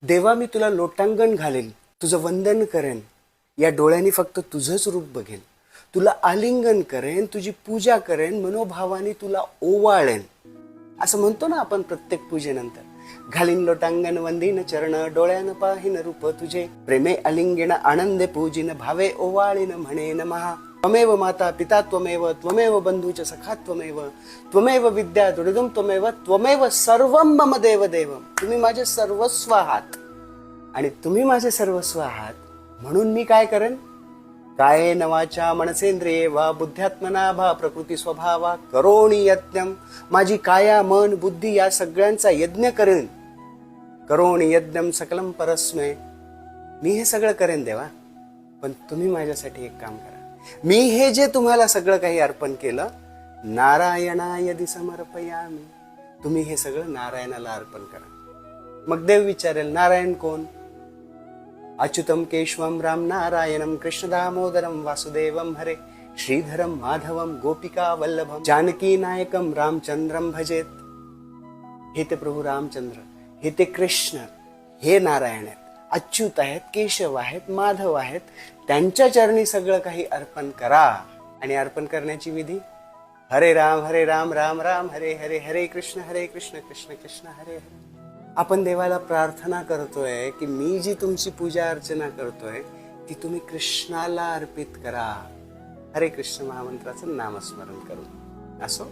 देवा मी तुला लोटांगण घालेन, तुझं वंदन करेन, या डोळ्यांनी फक्त तुझंच रूप बघेन, तुला आलिंगन करेन, तुझी पूजा करेन, मनोभावाने तुला ओवाळेन. असं म्हणतो ना आपण प्रत्येक पूजेनंतर. घालीन लोटांगण वंदीन चरण, डोळ्यानं पाहिन रूप तुझे, प्रेमे अलिंगण आनंदे पूजिन, भावे ओवाळीन म्हणेन महा. त्वमेव माता पिता त्वमेव, त्वमेव बंधूच सखा त्वमेव, त्वमेव विद्या दुर्गम त्वमेव, त्वमेव सर्वं मम देव देवम. तुम्ही माझे सर्वस्व आहात आणि तुम्ही माझे सर्वस्व आहात म्हणून मी काय करेन? कायेन वाचा मनसेंद्रिये वा बुद्ध्यात्मना भा प्रकृती स्वभावा करोणी यज्ञम. माझी काया मन बुद्धी या सगळ्यांचा यज्ञ करेन. करोणी यज्ञम सकलम परस्मै. मी हे सगळं करेन देवा, पण तुम्ही माझ्यासाठी एक काम करा. मी हे जे तुम्हाला सगळं काही अर्पण केलं, नारायणाय यदि समर्पयामि. तुम्ही हे सगळं नारायणाला अर्पण करा. मग देव विचारेल, नारायण कोण? अच्युतम केशवम राम नारायणम कृष्ण दामोदरम वासुदेवम हरे श्रीधरम माधवम गोपिका वल्लभम जानकी नायकम रामचंद्रम भजेत. हे ते प्रभू रामचंद्र, हे ते कृष्ण, हे नारायण आहेत, अच्युत आहेत, केशव आहेत, माधव आहेत. त्यांच्या चरणी सगळं काही अर्पण करा. आणि अर्पण करण्याची विधी, हरे राम राम राम हरे हरे, हरे कृष्ण कृष्ण कृष्ण हरे हरे. आपण देवाला प्रार्थना करतोय की मी जी तुमची पूजा अर्चना करतोय ती तुम्ही कृष्णाला अर्पित करा. हरे कृष्ण महामंत्राचं नामस्मरण करून. असो.